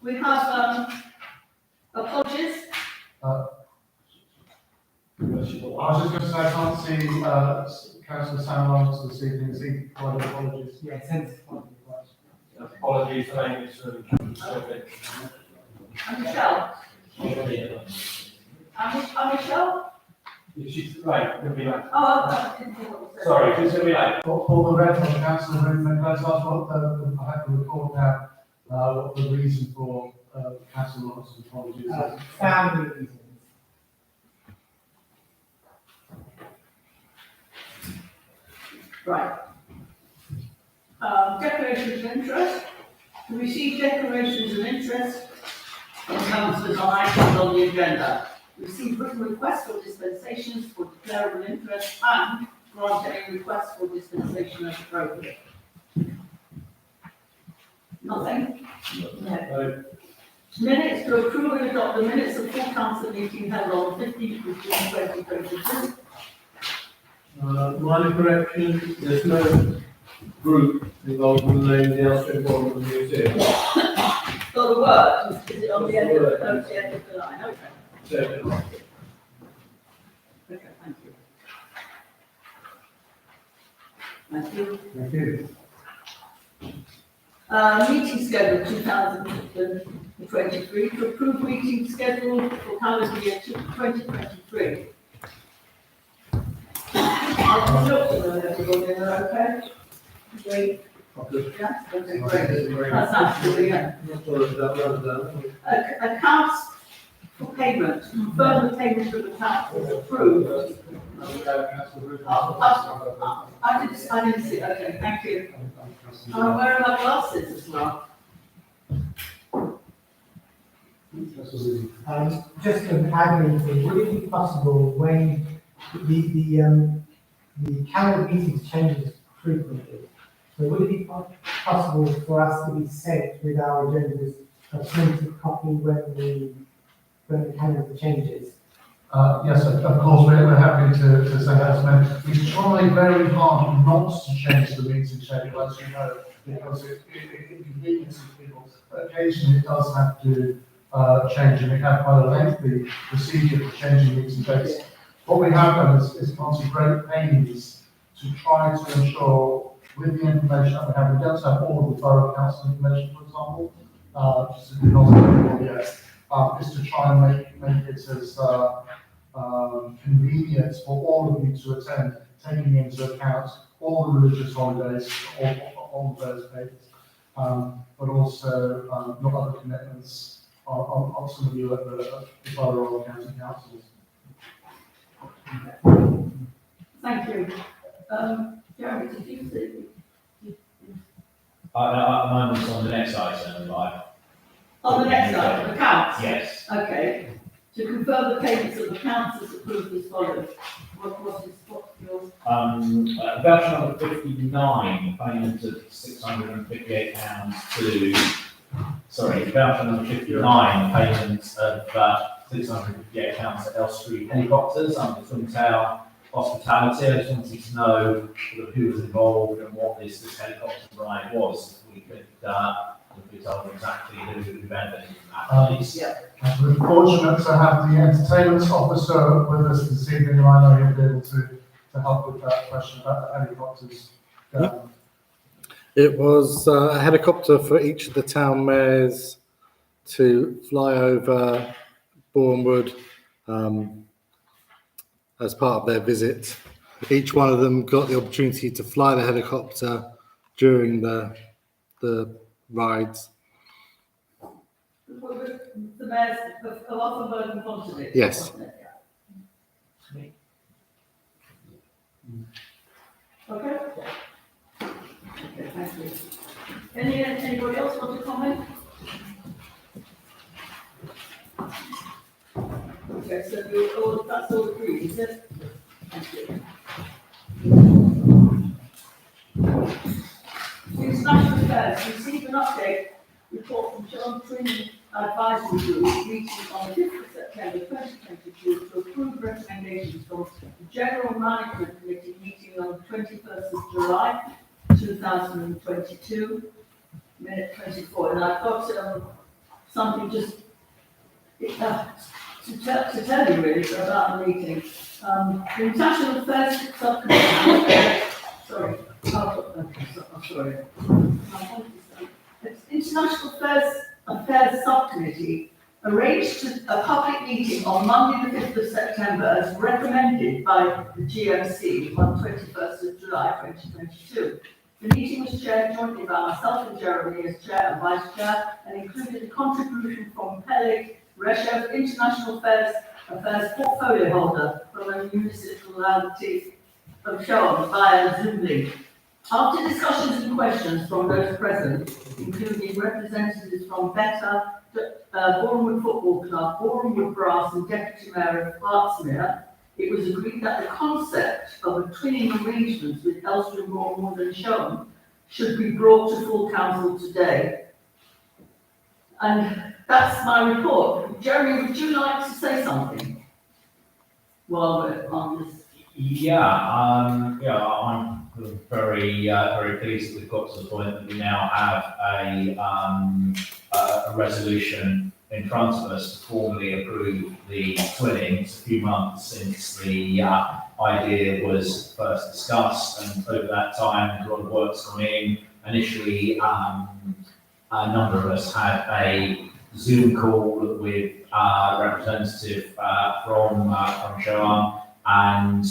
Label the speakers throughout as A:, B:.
A: We have apologies.
B: I was just going to say, I can't see Councillor Sam Lawrence this evening. Is he providing apologies?
C: Yeah, sense.
D: Apologies, thank you.
A: And Michelle. And Michelle.
D: She's right, gonna be like,
A: Oh, I didn't hear what you said.
D: sorry, she's gonna be like,
B: For the record, Councillor Ruthven, let's ask what I have to record now, what the reason for Councillor Lawrence's apologies is.
C: Family reasons.
A: Right. Declarations of interest. To receive declarations of interest in councillors on items on the agenda. Receive written requests for dispensations for declarable interest and grant any requests for dispensation as appropriate. Nothing? No. Minutes to approve and adopt the minutes of full council meeting held on 15th of June 2022.
E: Minor correction, there's no group involved in the name of the Elstree Bottom Museum.
A: Got a word, is it on the end of the line? Okay.
E: Second.
A: Okay, thank you. Thank you.
B: Thank you.
A: Meeting schedule 2023, to approve meeting schedule for calendar year 2023. I've looked at them, everybody, they're okay? Great. Yeah, okay, great. That's absolutely, yeah.
E: Not sure if that runs down.
A: Accounts for payment, confirm the payment of accounts is approved. I didn't see, okay, thank you. I'm wearing my glasses as well.
C: Just an admin thing, would it be possible when the calendar meetings changes frequently? So would it be possible for us to be sent with our agendas a printed copy when the calendar changes?
B: Yes, of course, we're happy to say that. Man. We try very hard not to change the meeting schedule, as you know, because it inconveniences people. But occasionally it does have to change, and we have quite a lengthy procedure for changing meeting dates. What we have done is gone to great pains to try to ensure, with the information that we have, we don't have all of the borough council information, for example, just to be not yes, is to try and make it as convenient for all of you to attend, taking into account all the religious holidays on those dates, but also not other commitments of some of you at the borough or county councils.
A: Thank you. Jeremy, did you see?
D: mine was on the next item, like.
A: On the next item, accounts?
D: Yes.
A: Okay. To confirm the payments of accounts as approved as follows. What's yours?
D: Voucher number 59, payment of £658 to, sorry, voucher number 59, payment of £658 to Elstree Helicopters under Twin Tower Hospitality. I just wanted to know sort of who was involved and what this helicopter ride was. If we could be told exactly who benefited from that, please.
B: We're fortunate to have the entertainment officer with us this evening, and I know he'll be able to help with that question about the helicopters.
F: It was a helicopter for each of the town mayors to fly over Bournemouth as part of their visit. Each one of them got the opportunity to fly the helicopter during the rides.
A: The mayors of Offenburg and Pontivy?
F: Yes.
A: Okay. Okay, thank you. Anybody else want to comment? Okay, so that's all agreed, is it? Thank you. International affairs, received an update report from John Training Advisory Group meeting on the 5th of September 2022 to approve recommendations from the General Management Committee meeting on the 21st of July 2022, minute 24. And I've got something just, to tell you really about the meeting. The International Affairs Subcommittee, sorry, sorry. International Affairs Subcommittee arranged a public meeting on Monday, the 5th of September, as recommended by the GMC on 21st of July 2022. The meeting was chaired jointly by myself and Jeremy as chair and vice chair, and included a contribution from Peleg Reshev, International Affairs portfolio holder from the municipality of Sean via Zoom link. After discussions and questions from those present, including representatives from Better, Bournemouth Football Club, Bournemouth Brass and Deputy Mayor of Hartsmere, it was agreed that the concept of a twinning arrangement with Elstrom, Bournemouth and Sean should be brought to full council today. And that's my report. Jeremy, would you like to say something while we're on this?
D: I'm very pleased that we've got to the point that we now have a resolution in front of us to formally approve the twinning. It's a few months since the idea was first discussed, and over that time, a lot of work's gone in. Initially, a number of us had a Zoom call with a representative from Shoam, and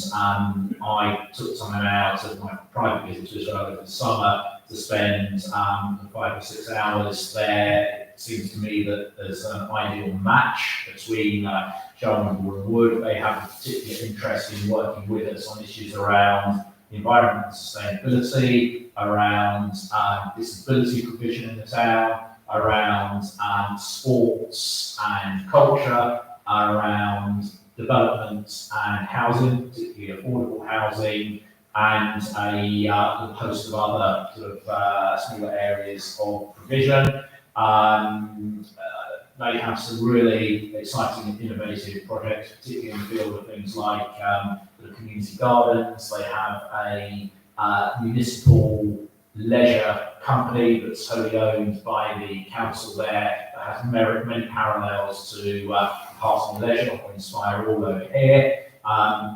D: I took time out of my private visit to Israel over the summer to spend 5 or 6 hours there. It seems to me that there's an ideal match between Shoam and Bournemouth. They have a particular interest in working with us on issues around the environment and sustainability, around disability provision in the town, around sports and culture, around development and housing, particularly affordable housing, and a host of other sort of smaller areas of provision. They have some really exciting and innovative projects, particularly in the field of things like the community gardens. They have a municipal leisure company that's wholly owned by the council there that has many parallels to Hearts and Leisure or Inspire all over here.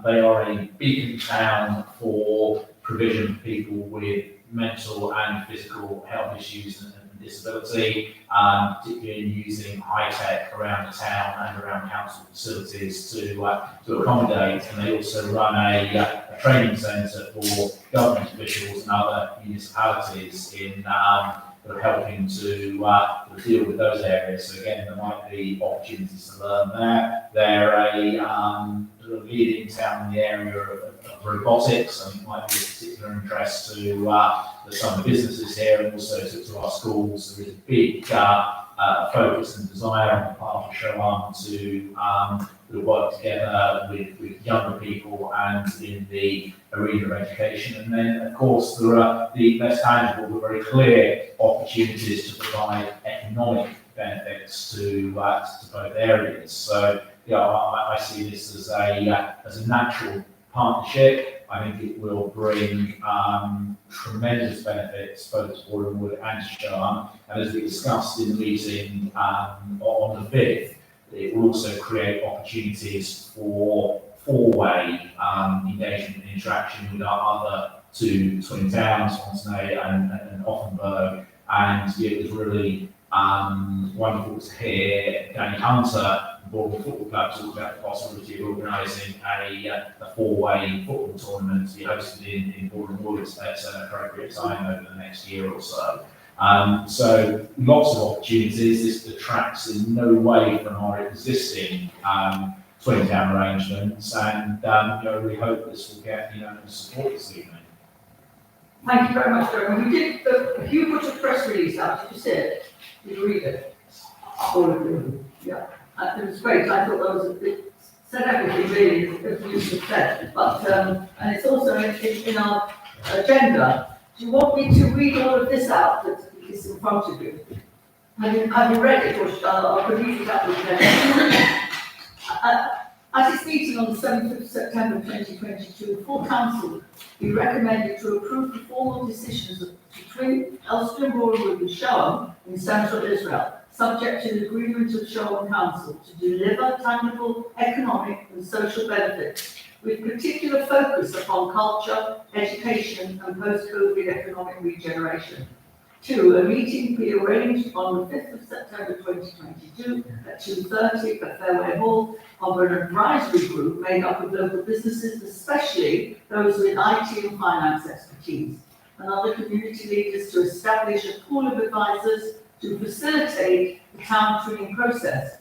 D: They are a beacon town for provision for people with mental and physical health issues and disability, particularly in using high tech around the town and around council facilities to accommodate. And they also run a training centre for government officials and other municipalities in helping to deal with those areas. So again, there might be opportunities to learn there. They're a leading town in the area of robotics, and it might be of particular interest to some of the businesses here and also to our schools. There is a big focus and desire on the part of Shoam to work together with younger people and in the arena of education. And then, of course, there are the less tangible but very clear opportunities to provide economic benefits to both areas. So, I see this as a natural partnership. I think it will bring tremendous benefits both to Bournemouth and to Shoam. And as we discussed in the meeting on the 5th, it will also create opportunities for four-way engagement and interaction with our other two twin towns, Fontenay and Offenburg. And it was really wonderful to hear Danny Hunter, the Bournemouth Football Club, talk about the possibility of organising a four-way football tournament to be hosted in Bournemouth at an appropriate time over the next year or so. So lots of opportunities. This detracts in no way from our existing twin town arrangements, and we hope this will get unanimous support this evening.
A: Thank you very much, Jeremy. We did, Hugh put a press release out, did you see it? Did you read it? All of you, yeah. It was great. I thought it said everything really, as you just said, but, and it's also in our agenda. Do you want me to read all of this out that is in front of you? Have you read it, or I could read it out with you? At its meeting on the 7th of September 2022, full council, we recommended to approve the formal decisions between Elstree Broadwood and Shoham in central Israel, subject to the agreement of Shoham Council to deliver tangible economic and social benefits, with particular focus upon culture, education, and post-COVID economic regeneration. 2, a meeting be arranged on the 5th of September 2022 at 2:30 at Fairway Hall of an advisory group made up of local businesses, especially those with IT and finance expertise, and other community leaders to establish a pool of advisors to facilitate the town twinning process.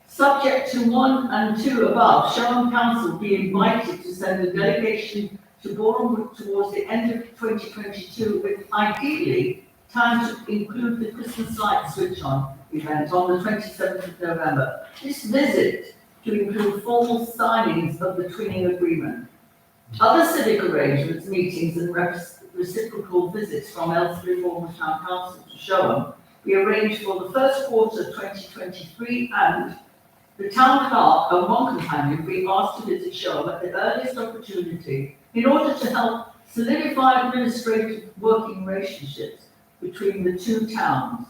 A: Subject to 1 and 2 above, Shoham Council be invited to send a delegation to Bournemouth towards the end of 2022 with ideally time to include the Christmas light switch on event on the 27th of November. This visit to include formal signings of the twinning agreement. Other civic arrangements, meetings and reciprocal visits from Elstree Bournemouth Town Council to Shoham be arranged for the first quarter 2023, and the town clerk and one companion be asked to visit Shoham at the earliest opportunity in order to help solidify administrative working relationships between the two towns.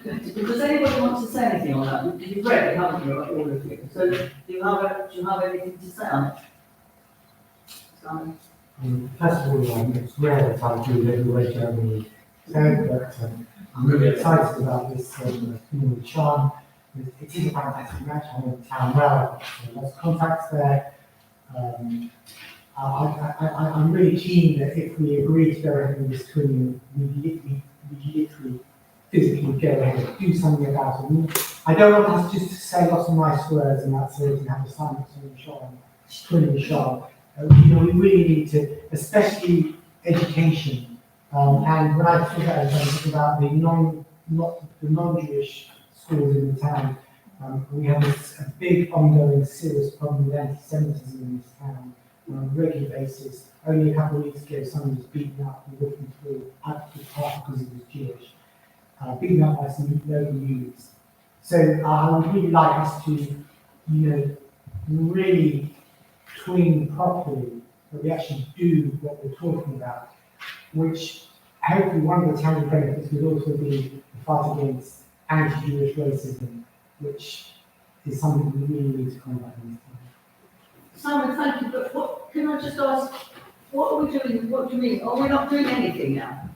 A: Does anybody want to say anything on that? You've read it, haven't you, all of you? So do you have anything to say on it? Simon?
C: First of all, it's rare that I do everywhere Germany said, but I'm really excited about this community charm. It is a fantastic match. I know the town well, lots of contacts there. I'm really keen that if we agree to go ahead with this twinning, we literally physically go ahead and do something about it. I don't want us just to say lots of nice words and that's it and have the sign up to twinning the shop. We really need to, especially education. And when I talk about it, I think about the non-Jewish schools in the town. We have a big ongoing serious problem with anti-Semitism in this town on a regular basis. Only a couple of weeks ago, someone was beaten up and walking through Advocate Park because he was Jewish, beaten up by some local youths. So I would really like us to, really twin properly, that we actually do what we're talking about, which hopefully one of the tangible benefits would also be the fight against anti-Jewish racism, which is something we really need to combat in this time.
A: Simon, thank you, but what, can I just ask, what are we doing, what do you mean, are we not doing anything now?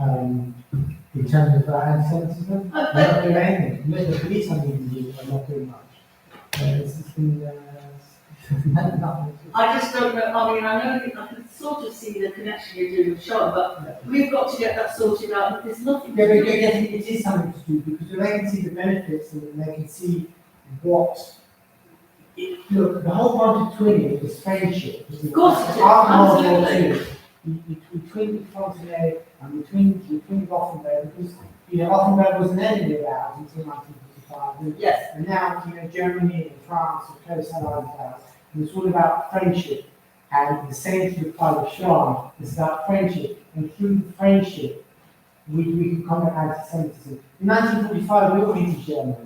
C: In terms of anti-Semitism, we're not doing anything. The police are not doing much. It's been nothing.
A: I just don't know, I know, I can sort of see the connection you're doing with Sean, but we've got to get that sorted out, there's nothing
C: Yeah,
A: to
C: but
A: do.
C: it is something to do because they can see the benefits and they can see what. Look, the whole point of twinning is friendship.
A: Of course it is, absolutely.
C: We twinned Fontenay and we twinned Offenberg because, Offenberg was an enemy of ours until 1945.
A: Yes,
C: And now, Germany and France are close allies of ours. And it's all about friendship. And the same to apply with Sean. It's about friendship. And through friendship, we can combat anti-Semitism. In 1945, we all hated Germans.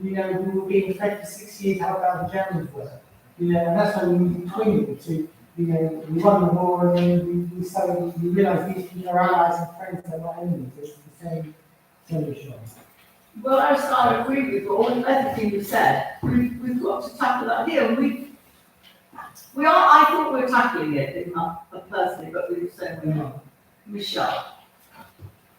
C: We were being fed for 6 years how bad the Germans were. And that's why we need to twin to, we won the war and then we realised these are allies and friends, they're not enemies. It's the same issue.
A: well, I agree with everything you said, we've got to tackle that here, and I thought we were tackling it, personally, but we were saying we're not. Michelle?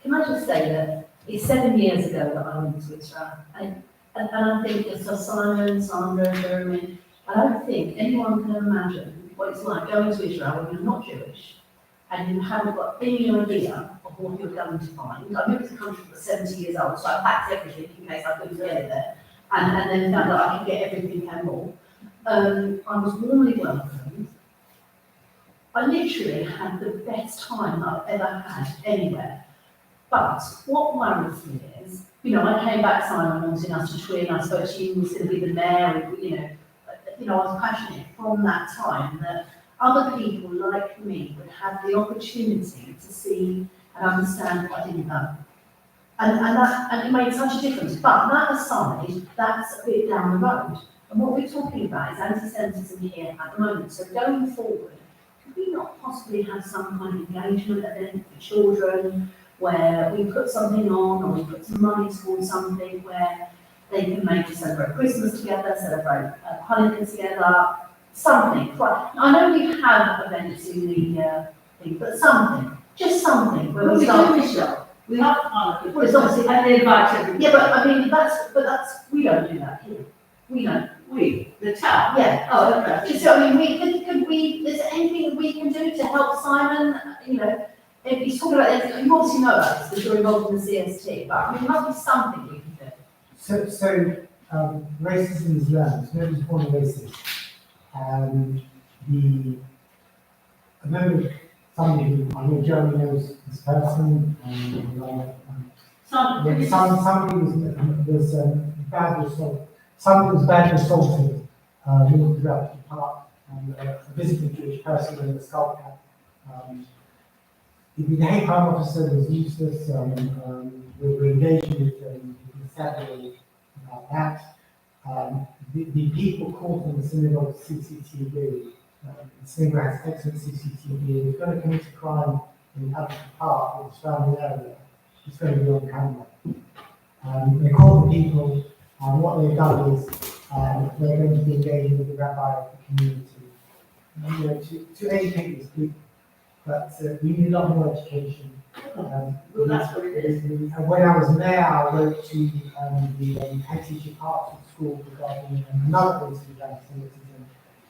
G: Can I just say that it's 7 years ago that I went to Israel, and I think it's for Simon, Sandra, Jeremy, I don't think anyone can imagine what it's like going to Israel when you're not Jewish and you haven't got any idea of what you're going to find. I moved to the country at 70 years old, so I packed everything in case I couldn't get it there, and then found that I could get everything and more. I was warmly welcomed. I literally had the best time I've ever had anywhere. But what worries me is, I came back, Simon, wanting us to twin. I spoke to you, who was going to be the mayor, I was passionate from that time that other people like me would have the opportunity to see and understand what I didn't know. and it made such a difference. But that aside, that's a bit down the road. And what we're talking about is anti-Semitism here at the moment. So going forward, could we not possibly have some kind of engagement event for children where we put something on, or we put some money towards something where they can maybe celebrate Christmas together, celebrate Hanukkah together, something. Right. I know we have events in the thing, but something, just something. Where
A: Well,
G: we
A: we
G: start.
A: do, Michelle. We have Hanukkah.
G: Well, it's obviously-
A: And they invite everybody.
G: Yeah, but I mean, we don't do that here. We don't.
A: We, the town.
G: Yeah.
A: Oh, okay.
G: So, I mean, could we, is there anything that we can do to help Simon, you know, if he's talking about, you obviously know about this, because you're involved in the CST, but I mean, there must be something we can do.
C: So, racism is learned, nobody's born racist. I remember somebody who, I know Jeremy knows this person, somebody was badly assaulted. Somebody was badly assaulted, walking throughout the park, and a visiting Jewish person in the skull cap. The hate crime officer was useless. We were engaging with Saturday about that. The people caught in the synagogue CCTV, the synagogue has excellent CCTV. If they're going to commit a crime in Upton Park or the surrounding area, it's going to be on camera. They caught the people, and what they've done is they're going to be engaging with the rabbi of the community, to educate these people. But we need a lot more education.
A: Well, that's what it is.
C: When I was mayor, I wrote to the head teacher part of the school regarding another incident of anti-Semitism,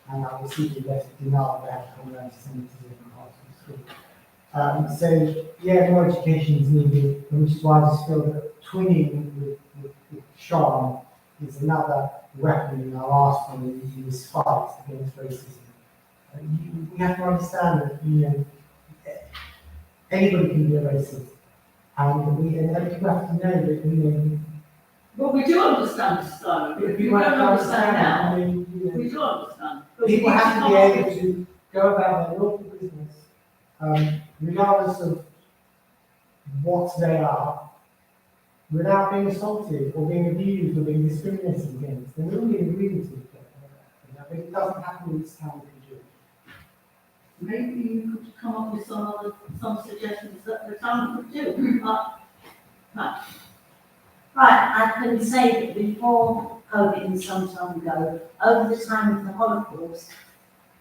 C: and I received a letter denial that had come anti-Semitism in parts of the school. So, yeah, more education is needed, which is why I just feel that twinning with Sean is another weapon in our arsenal in this fight against racism. We have to understand that, you know, anybody can be a racist, and people have to know that, you know.
A: Well, we do understand, Simon. If you don't understand now,
C: I mean, you know,
A: we do understand. But we
C: people
A: need
C: have to be
A: come up
C: able
A: with-
C: to go about their local business, regardless of what they are, without being assaulted or being abused or being discriminated against. And we're really agreeing to it, but it doesn't happen in this town.
A: Maybe you could come up with some suggestions that the town could do.
H: Right, I can say that before COVID and some time ago, over the time of the Holocaust,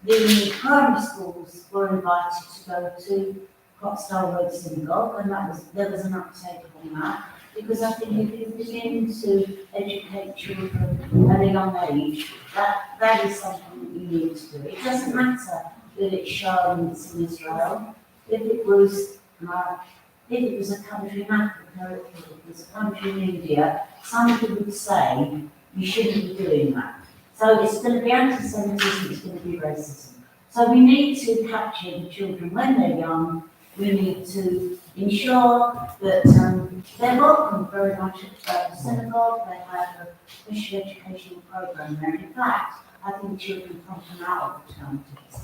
H: the primary schools were invited to go to Croxdale Road Synagogue, and there was an uptake on that, because I think if you begin to educate children at a young age, that is something that you need to do. It doesn't matter that it's shown it's in Israel. If it was a country in Africa, if it was a country in India, somebody would say you shouldn't be doing that. So it's going to be anti-Semitism, it's going to be racism. So we need to capture the children when they're young. We need to ensure that they're welcome very much at the synagogue. They have a special educational program there. In fact, I think children come from our alternatives.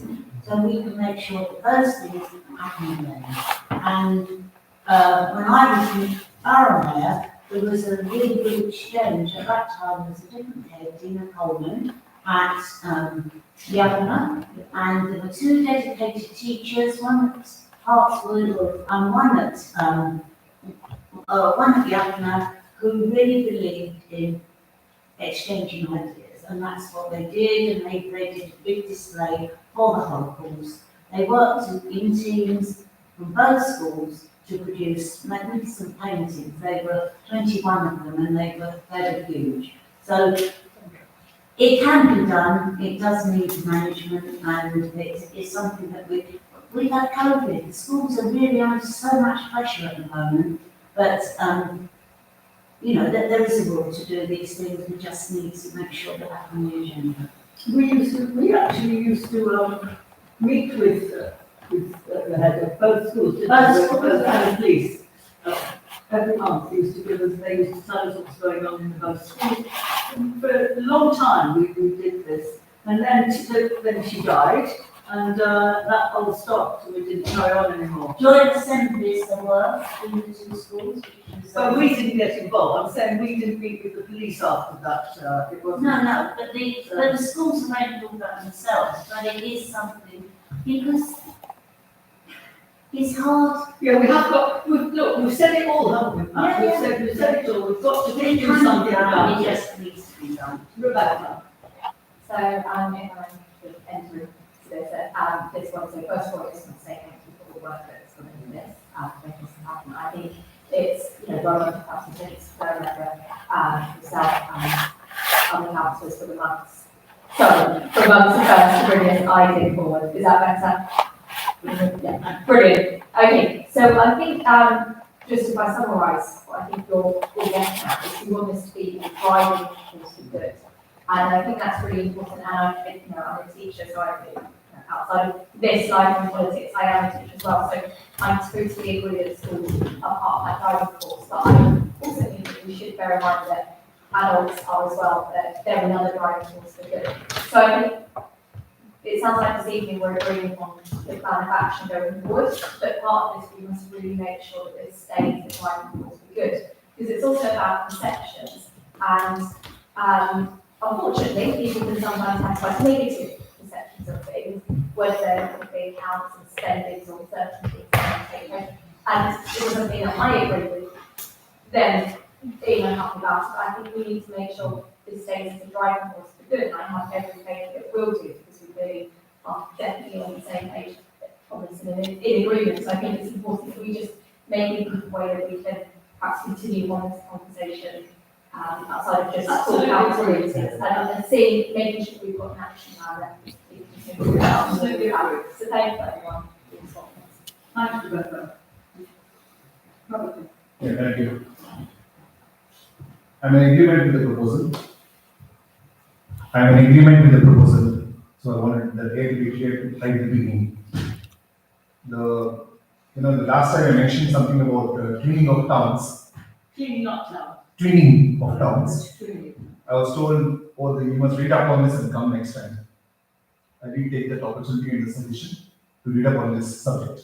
H: So we can make sure that those things happen there. And when I was in Borough Mayor, there was a really good exchange. At that time, there was a different head, Dina Coleman, at Yavana, and there were two dedicated teachers, one at Hartswood and one at Yavana, who really believed in exchanging ideas. And that's what they did, and they did a big display for the Holocaust. They worked in teams from both schools to produce magnificent paintings. There were 21 of them, and they were huge. So it can be done. It does need management, and it's something that we've had COVID. The schools are really under so much pressure at the moment, but you know, that there is a will to do these things. We just need to make sure that that's on the agenda.
A: We actually used to meet with the head of both schools, and police. Every month, they used to tell us what's going on in the both schools. And for a long time, we did this. And then she died, And, that all stopped, so we didn't carry on anymore.
H: Joint assemblies there were in the two schools, which was.
A: But we didn't get involved, I'm saying we didn't meet with the police after that, it wasn't.
H: No, but the schools arrange all that themselves, but it is something, because it's hard.
A: Yeah, we have got, we've said it all, haven't we, Pat?
H: Yeah,
A: We've said it all, we've got to
H: It
A: do
H: can
A: something
H: be done,
A: about
H: it
A: it.
H: just needs to be done.
A: Rebecca.
I: So, if I could enter into this, this one, so first of all, I just want to say thank you for the work that's gone into this, making this happen. I think it's, well done to Council Minutes, yourself and other councillors for the months. Sorry, for months first to bring this idea forward. Is that better? Yeah, brilliant. Okay, so I think, just if I summarise, what I think you're getting at is you want this to be a driving force for good. And I think that's really important, and I think, I'm a teacher, so I think, outside of this life and politics, I am a teacher as well, so I totally agree that schools are part of that driving force, but I also think that we should bear in mind that adults are as well, that they're another driving force for good. So I think it sounds like this evening we're agreeing on the plan of action going forward, but part of this, we must really make sure that this stays the driving force for good, because it's also about perceptions, and unfortunately, people can sometimes have quite negative perceptions of things, whether they count and spendings or certain things that they take place. And it was something that I agree with them being unhappy about. But I think we need to make sure this stays as a driving force for good, and I have every faith that it will do, because we really are definitely on the same page on this and in agreement. So I think it's important that we just make it a way that we can perhaps continue on this conversation outside of just school council meetings, and seeing, making sure we've got an action plan that we can continue.
A: Absolutely.
I: So thank you everyone.
A: Thanks, Rebecca. Probably.
J: Yeah, thank you. I'm in agreement with the proposal. So I wanted the date to be clear right at the beginning. The last time I mentioned something about cleaning of towns.
A: Cleaning up now.
J: Cleaning of towns.
A: Cleaning.
J: I was told, you must read up on this and come next time. I did take that opportunity in the suggestion to read up on this subject.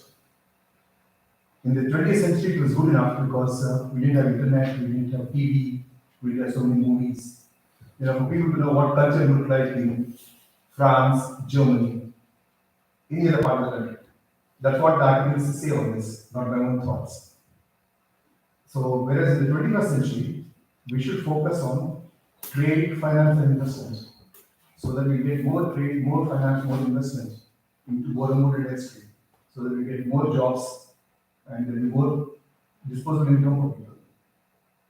J: In the 20th century, it was good enough because we didn't have internet, we didn't have TV, we didn't have so many movies. For people to know what culture looked like in France, Germany, any other part of the country. That's what the articles say on this, not my own thoughts. So, whereas in the 21st century, we should focus on trade, finance, and investment, so that we get more trade, more finance, more investment into automotive industry, so that we get more jobs and there will be more disposable income for people.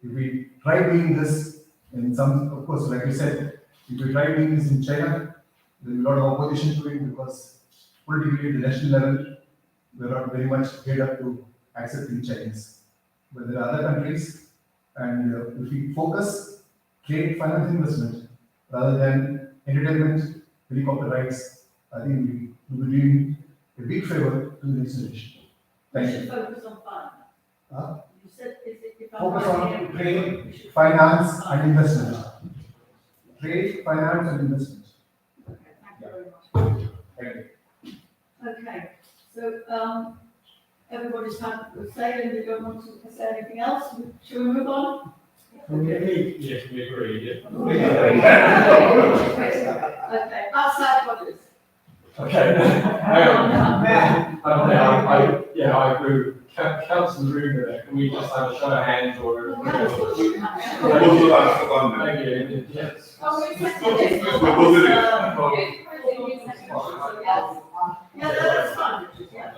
J: If we try doing this in some, of course, like you said, if we try doing this in China, there will be a lot of opposition to it because politically at the national level, we are not very much geared up to accepting Chinese. But there are other countries, and if we focus trade, finance, investment rather than entertainment, helicopter rides, I think we will be doing a big favor to the next generation. Thank
A: We
J: you.
A: should focus on finance.
J: Huh?
A: You said, if I'm
J: Focus
A: right
J: on
A: here,
J: trade,
A: we should
J: finance,
A: focus on
J: and investment. Trade, finance, and investment.
A: Okay, thank you very much.
J: Thank you.
A: Okay, so, everybody's had a say, and you don't want to say anything else, shall we move on?
E: Yes, we agree,
A: Okay, outside bodies.
E: Okay. I agree with Councillor Ruger there. Can we just have a show of hands or? Thank you, yes.
A: Yeah, that's fine. Yeah,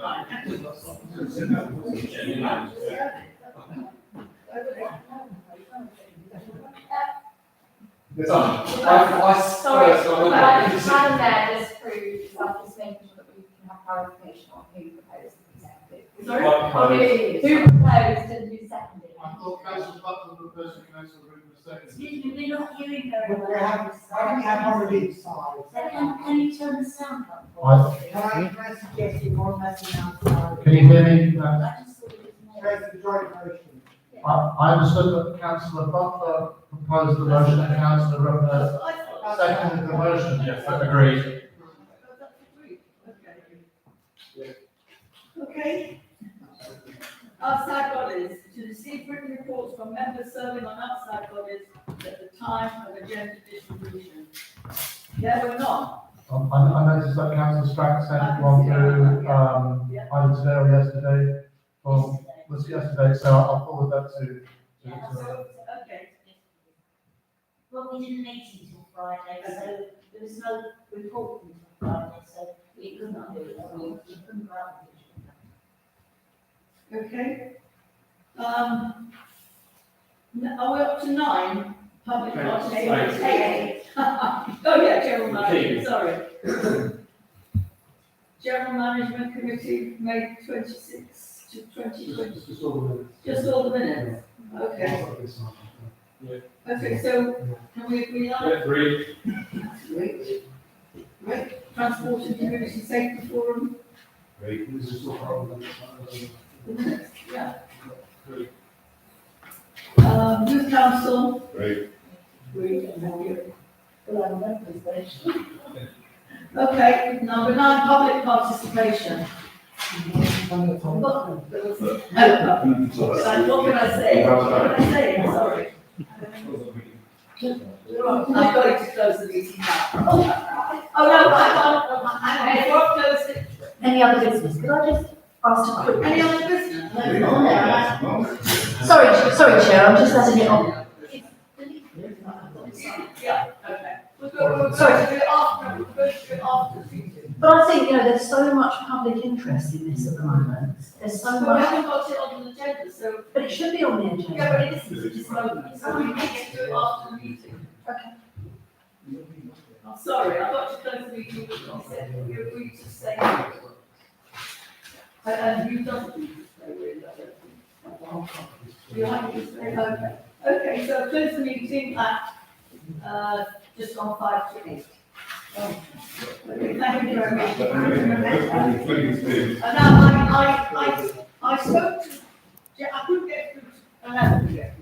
J: Yes, sir.
I: Sorry,
J: I
I: Madam Mayor, just through, just making sure that we can have clarification on who proposed the executive.
A: Sorry?
I: Who proposed and who seconded?
B: thought Councillor Butler proposed and Councillor Root was second.
H: Excuse me, we're not hearing very well.
C: We have one of each side.
H: Can you turn the sound up?
C: Can I suggest you one person outside?
B: Can you hear me?
H: I just thought it was more.
C: There's the joint motion.
B: I understood that Councillor Butler proposed the motion and Councillor Root seconded the motion.
E: Yes, I agree.
A: That's agreed, okay. Okay. Outside bodies, to receive written reports from members serving on outside bodies at the time of agenda distribution. There were none.
B: I noticed that councillor Strack sent one through, either today or yesterday, was yesterday, so I'll forward that to.
H: Yeah,
A: So, okay,
H: Well, we didn't meet until Friday, so there was no report until Friday, so we couldn't do it, we couldn't go out with it.
A: okay. Are we up to 9? Public participation.
H: Eight.
A: Oh, yeah, general management, sorry. General Management Committee, May 26 to 2020. Just all the minutes? Okay. Okay, so can we agree on it?
E: Agree.
A: Great. Great. Transport and Community Safety Forum, the minutes, yeah. Youth Council.
D: Great.
A: Great, thank you. Okay, number 9, public participation. What can I say? What can I say? Sorry. I'm going to close the meeting now. Oh, no, I closed it.
G: Any other business? Could I just ask a quick?
A: Any other business?
G: Sorry, Chair, I'm just letting it on.
A: Yeah, okay. We're going to do it after, we're going to do it after the meeting.
G: But I think, there is so much public interest in this at the moment. There's so
A: So we
G: much,
A: haven't got it on the agenda, so,
G: but it should be on the agenda.
A: yeah, but it isn't at this moment, so we need to do it after the meeting.
G: Okay.
A: I'm sorry, I've got to close the meeting, but you said you agreed to stay. And you don't agree to stay, really, I don't think. You're happy to stay, okay. Okay, so close the meeting at, just on 5 to 8. Okay, thank you very much. And now, I spoke to, I couldn't get through, I haven't yet.